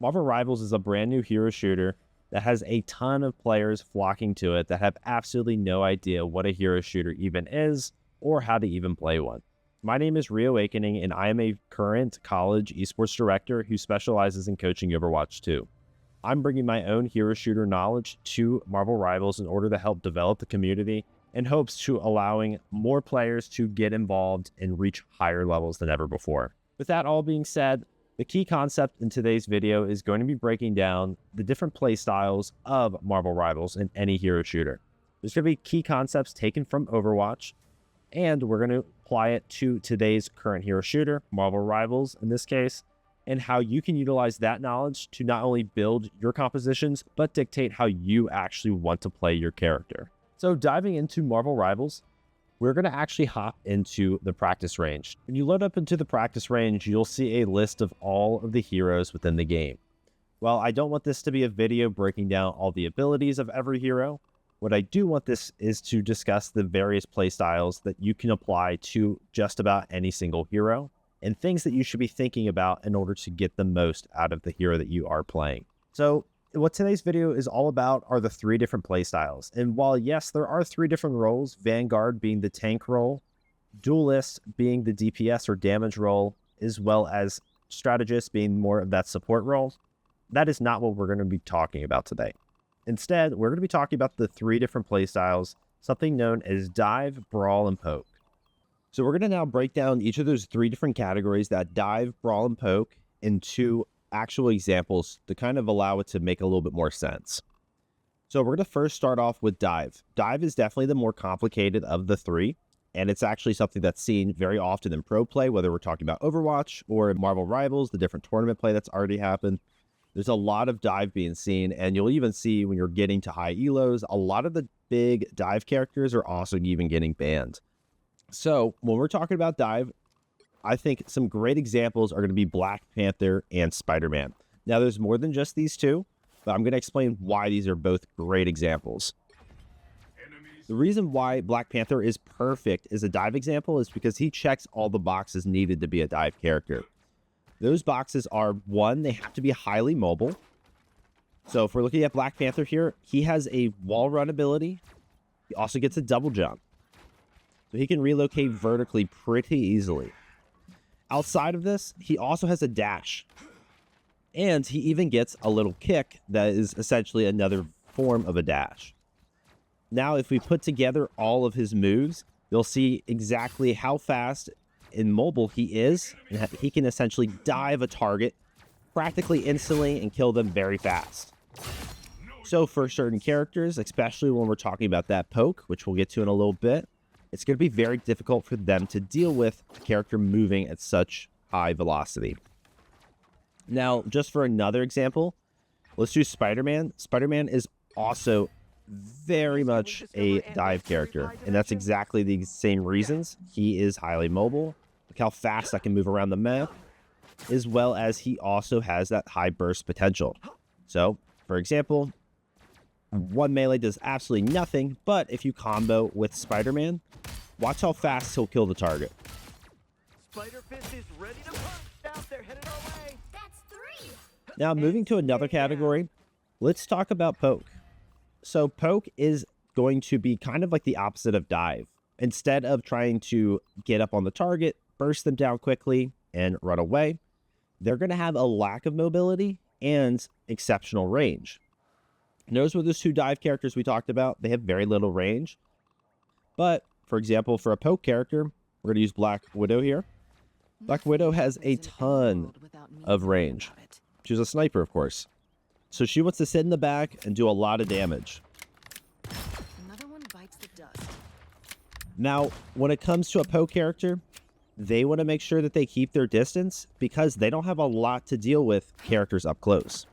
Marvel Rivals is a brand new hero shooter that has a ton of players flocking to it that have absolutely no idea what a hero shooter even is or how to even play one. My name is Reawakening, and I am a current college esports director who specializes in coaching Overwatch 2. I'm bringing my own hero shooter knowledge to Marvel Rivals in order to help develop the community in hopes to allowing more players to get involved and reach higher levels than ever before. With that all being said, the key concept in today's video is going to be breaking down the different play styles of Marvel Rivals in any hero shooter. There's going to be key concepts taken from Overwatch, and we're going to apply it to today's current hero shooter, Marvel Rivals in this case, and how you can utilize that knowledge to not only build your compositions, but dictate how you actually want to play your character. So diving into Marvel Rivals, we're going to actually hop into the practice range. When you load up into the practice range, you'll see a list of all of the heroes within the game. Well, I don't want this to be a video breaking down all the abilities of every hero. What I do want this is to discuss the various playstyles that you can apply to just about any single hero and things that you should be thinking about in order to get the most out of the hero that you are playing. So what today's video is all about are the 3 different playstyles. And while yes, there are 3 different roles, Vanguard being the tank role, Duelist being the DPS or damage role, as well as Strategist being more of that support role, that is not what we're going to be talking about today. Instead, we're going to be talking about the 3 different playstyles, something known as Dive, Brawl, and Poke. So we're going to now break down each of those 3 different categories, that Dive, Brawl, and Poke, into actual examples to kind of allow it to make a little bit more sense. So we're going to first start off with Dive. Dive is definitely the more complicated of the 3, and it's actually something that's seen very often in pro play, whether we're talking about Overwatch or in Marvel Rivals, the different tournament play that's already happened. There's a lot of Dive being seen, and you'll even see when you're getting to high elos, a lot of the big Dive characters are also even getting banned. So when we're talking about Dive, I think some great examples are going to be Black Panther and Spider-Man. Now, there's more than just these 2, but I'm going to explain why these are both great examples. The reason why Black Panther is perfect as a Dive example is because he checks all the boxes needed to be a Dive character. Those boxes are, 1, they have to be highly mobile. So if we're looking at Black Panther here, he has a wall run ability. He also gets a double jump. So he can relocate vertically pretty easily. Outside of this, he also has a dash. And he even gets a little kick that is essentially another form of a dash. Now, if we put together all of his moves, you'll see exactly how fast and mobile he is. And he can essentially dive a target practically instantly and kill them very fast. So for certain characters, especially when we're talking about that Poke, which we'll get to in a little bit, it's going to be very difficult for them to deal with a character moving at such high velocity. Now, just for another example, let's do Spider-Man. Spider-Man is also very much a Dive character, and that's exactly the same reasons. He is highly mobile. Look how fast I can move around the map, as well as he also has that high burst potential. So, for example, 1 melee does absolutely nothing, but if you combo with Spider-Man, watch how fast he'll kill the target. Spider Fist is ready to punch. Out there, headed our way. That's 3. Now, moving to another category, let's talk about Poke. So Poke is going to be kind of like the opposite of Dive. Instead of trying to get up on the target, burst them down quickly, and run away, they're going to have a lack of mobility and exceptional range. Notice with those 2 Dive characters we talked about, they have very little range. But, for example, for a Poke character, we're going to use Black Widow here. Black Widow has a ton of range. She's a sniper, of course. So she wants to sit in the back and do a lot of damage. Another one bites the dust. Now, when it comes to a Poke character, they want to make sure that they keep their distance because they don't have a lot to deal with characters up close.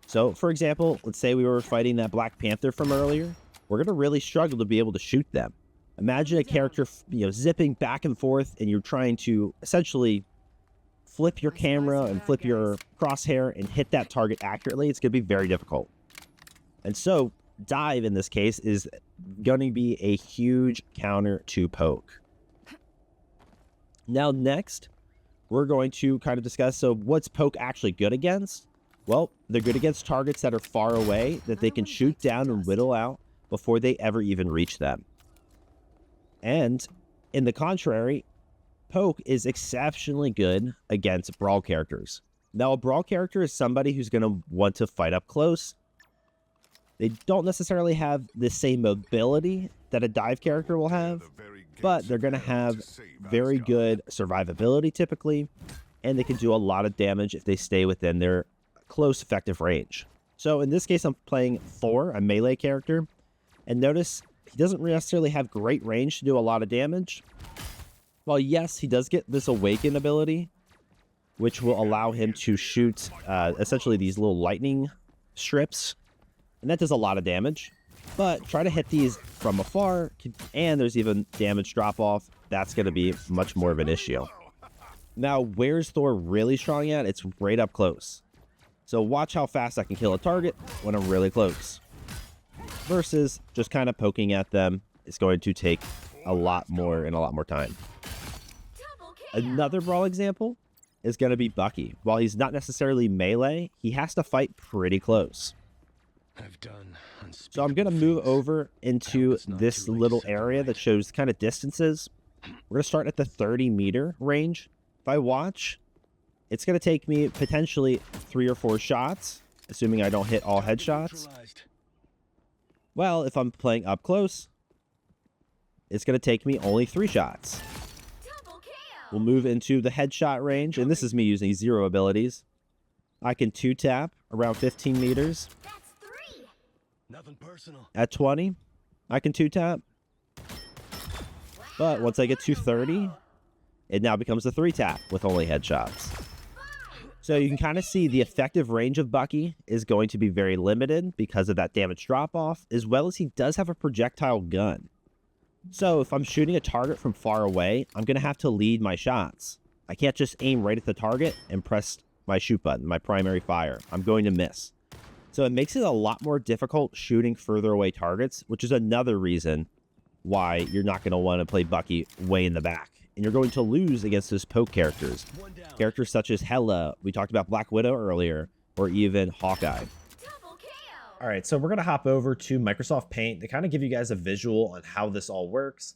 So, for example, let's say we were fighting that Black Panther from earlier. We're going to really struggle to be able to shoot them. Imagine a character, zipping back and forth, and you're trying to essentially flip your camera and flip your crosshair and hit that target accurately. It's going to be very difficult. And so, Dive in this case is going to be a huge counter to Poke. Now, next, we're going to kind of discuss, so what's poke actually good against? Well, they're good against targets that are far away, that they can shoot down and whittle out before they ever even reach them. And in the contrary, poke is exceptionally good against brawl characters. Now, a brawl character is somebody who's going to want to fight up close. They don't necessarily have the same mobility that a dive character will have, but they're going to have very good survivability typically, and they can do a lot of damage if they stay within their close effective range. So in this case, I'm playing Thor, a melee character, and notice he doesn't necessarily have great range to do a lot of damage. Well, yes, he does get this awaken ability, which will allow him to shoot essentially these little lightning strips, and that does a lot of damage. But try to hit these from afar, and there's even damage drop off. That's going to be much more of an issue. Now, where's Thor really strong at? It's right up close. So watch how fast I can kill a target when I'm really close. Versus just kind of poking at them is going to take a lot more and a lot more time. Another brawl example is going to be Bucky. While he's not necessarily melee, he has to fight pretty close. So I'm going to move over into this little area that shows kind of distances. We're going to start at the 30-meter range. If I watch, it's going to take me potentially 3 or 4 shots, assuming I don't hit all headshots. Well, if I'm playing up close, it's going to take me only 3 shots. We'll move into the headshot range, and this is me using 0 abilities. I can 2-tap around 15 meters. Nothing personal. At 20, I can 2-tap. But once I get to 30, it now becomes a 3-tap with only headshots. So you can kind of see the effective range of Bucky is going to be very limited because of that damage drop-off, as well as he does have a projectile gun. So if I'm shooting a target from far away, I'm going to have to lead my shots. I can't just aim right at the target and press my shoot button, my primary fire. I'm going to miss. So it makes it a lot more difficult shooting further away targets, which is another reason why you're not going to want to play Bucky way in the back. And you're going to lose against those poke characters. Characters such as Hela, we talked about Black Widow earlier, or even Hawkeye. All right, so we're going to hop over to Microsoft Paint to kind of give you guys a visual on how this all works.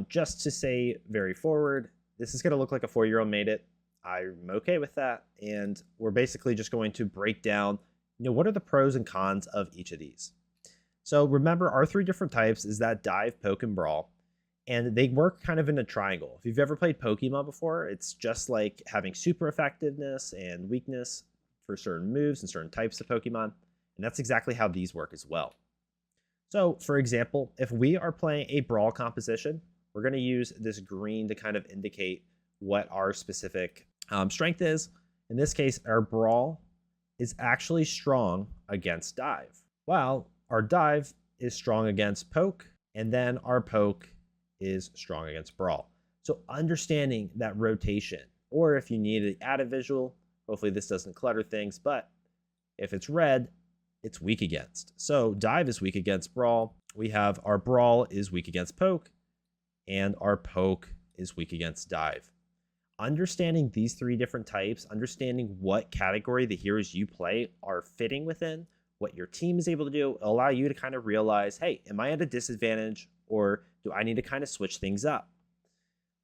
Just to say very forward, this is going to look like a 4-year-old made it. I'm okay with that. And we're basically just going to break down, what are the pros and cons of each of these? So remember, our 3 different types is that dive, poke, and brawl. And they work kind of in a triangle. If you've ever played Pokemon before, it's just like having super effectiveness and weakness for certain moves and certain types of Pokemon. And that's exactly how these work as well. So, for example, if we are playing a brawl composition, we're going to use this green to kind of indicate what our specific strength is. In this case, our brawl is actually strong against dive, while our dive is strong against poke, and then our poke is strong against brawl. So understanding that rotation, or if you need to add a visual, hopefully this doesn't clutter things, but if it's red, it's weak against. So dive is weak against brawl. We have our brawl is weak against poke, and our poke is weak against dive. Understanding these 3 different types, understanding what category the heroes you play are fitting within, what your team is able to do, allow you to kind of realize, hey, am I at a disadvantage, or do I need to kind of switch things up?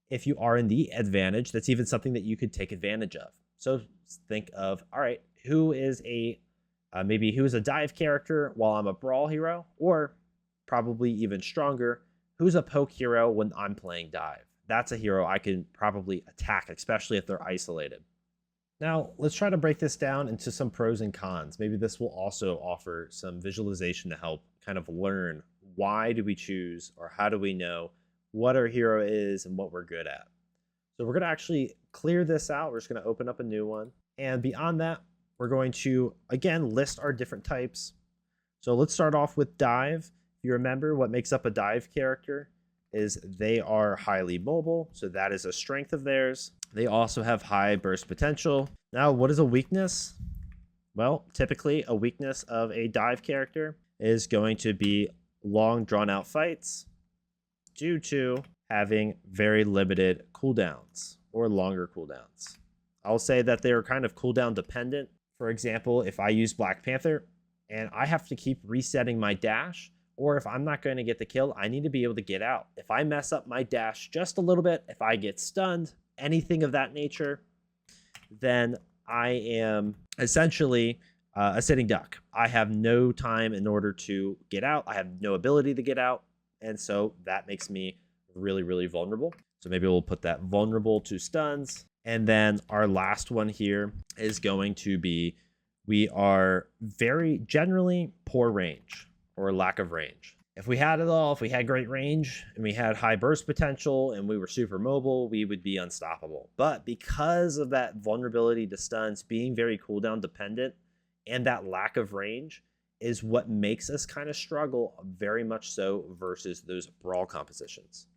If you are in the advantage, that's even something that you could take advantage of. So think of, all right, who is a dive character while I'm a brawl hero, or probably even stronger, who's a poke hero when I'm playing dive? That's a hero I can probably attack, especially if they're isolated. Now, let's try to break this down into some pros and cons. Maybe this will also offer some visualization to help kind of learn why do we choose, or how do we know what our hero is and what we're good at. So we're going to actually clear this out. We're just going to open up a new one. And beyond that, we're going to, again, list our different types. So let's start off with dive. If you remember, what makes up a dive character is they are highly mobile, so that is a strength of theirs. They also have high burst potential. Now, what is a weakness? Well, typically a weakness of a dive character is going to be long drawn out fights due to having very limited cooldowns. or longer cooldowns. I'll say that they are kind of cooldown dependent. For example, if I use Black Panther and I have to keep resetting my dash, or if I'm not going to get the kill, I need to be able to get out. If I mess up my dash just a little bit, if I get stunned, anything of that nature, then I am essentially a sitting duck. I have no time in order to get out. I have no ability to get out. And so that makes me really, really vulnerable. So maybe we'll put that vulnerable to stuns. And then our last one here is going to be, we are very generally poor range or lack of range. If we had it all, if we had great range and we had high burst potential and we were super mobile, we would be unstoppable. But because of that vulnerability to stuns being very cooldown dependent and that lack of range is what makes us kind of struggle very much so versus those brawl compositions.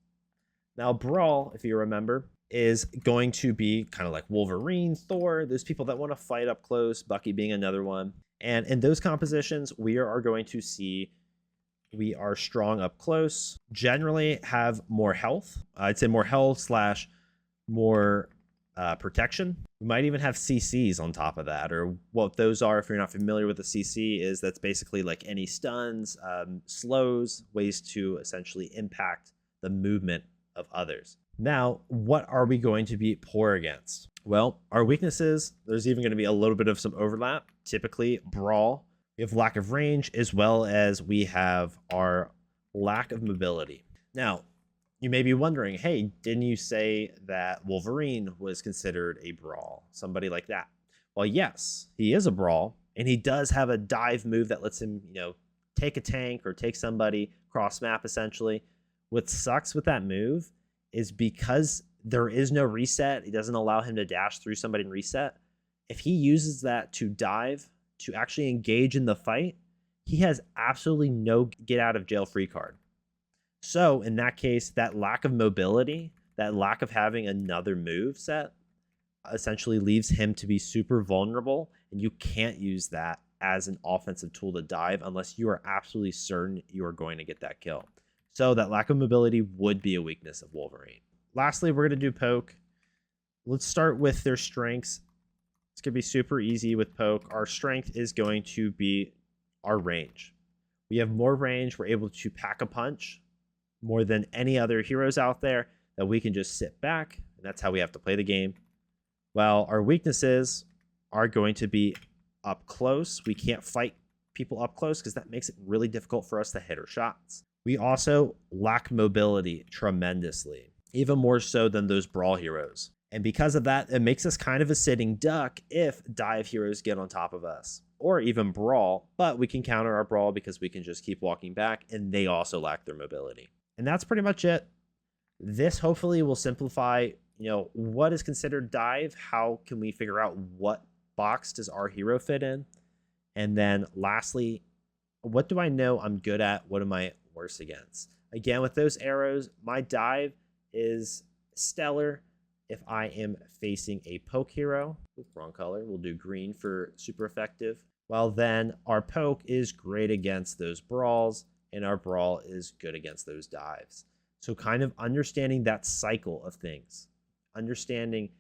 Now, brawl, if you remember, is going to be kind of like Wolverine, Thor, those people that want to fight up close, Bucky being another one. And in those compositions, we are going to see we are strong up close, generally have more health. I'd say more health slash more protection. We might even have CCs on top of that, or what those are, if you're not familiar with the CC, is that's basically like any stuns, slows, ways to essentially impact the movement of others. Now, what are we going to be poor against? Well, our weaknesses, there's even going to be a little bit of some overlap. Typically, brawl, we have lack of range, as well as we have our lack of mobility. Now, you may be wondering, hey, didn't you say that Wolverine was considered a brawl? Somebody like that. Well, yes, he is a brawl, and he does have a dive move that lets him, take a tank or take somebody cross map, essentially. What sucks with that move is because there is no reset, it doesn't allow him to dash through somebody and reset. If he uses that to dive, to actually engage in the fight, he has absolutely no get out of jail free card. So in that case, that lack of mobility, that lack of having another move set essentially leaves him to be super vulnerable, and you can't use that as an offensive tool to dive unless you are absolutely certain you are going to get that kill. So that lack of mobility would be a weakness of Wolverine. Lastly, we're going to do poke. Let's start with their strengths. It's going to be super easy with poke. Our strength is going to be our range. We have more range. We're able to pack a punch more than any other heroes out there, that we can just sit back, and that's how we have to play the game. While our weaknesses are going to be up close. We can't fight people up close because that makes it really difficult for us to hit our shots. We also lack mobility tremendously, even more so than those brawl heroes. And because of that, it makes us kind of a sitting duck if dive heroes get on top of us, or even brawl, but we can counter our brawl because we can just keep walking back, and they also lack their mobility. And that's pretty much it. This hopefully will simplify, what is considered dive, how can we figure out what box does our hero fit in, and then lastly, what do I know I'm good at, what am I worse against? Again, with those arrows, my dive is stellar if I am facing a poke hero. Wrong color, we'll do green for super effective. Well, then our poke is great against those brawls, and our brawl is good against those dives. So kind of understanding that cycle of things, understanding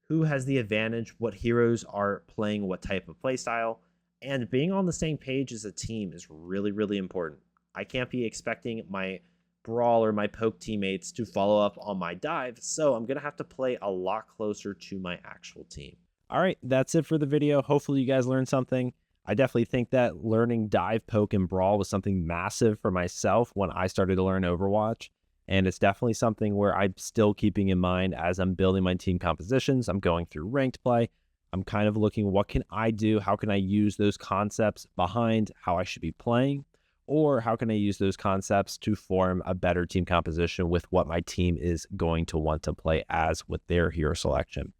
who has the advantage, what heroes are playing what type of playstyle, and being on the same page as a team is really, really important. I can't be expecting my brawl or my poke teammates to follow up on my dive, so I'm going to have to play a lot closer to my actual team. All right, that's it for the video. Hopefully you guys learned something. I definitely think that learning dive, poke, and brawl was something massive for myself when I started to learn Overwatch. And it's definitely something where I'm still keeping in mind as I'm building my team compositions. I'm going through ranked play. I'm kind of looking, what can I do? How can I use those concepts behind how I should be playing? Or how can I use those concepts to form a better team composition with what my team is going to want to play as with their hero selection?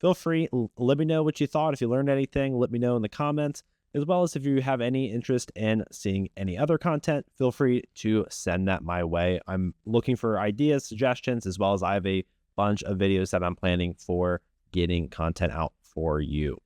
Feel free, let me know what you thought. If you learned anything, let me know in the comments. As well as if you have any interest in seeing any other content, feel free to send that my way. I'm looking for ideas, suggestions, as well as I have a bunch of videos that I'm planning for getting content out for you.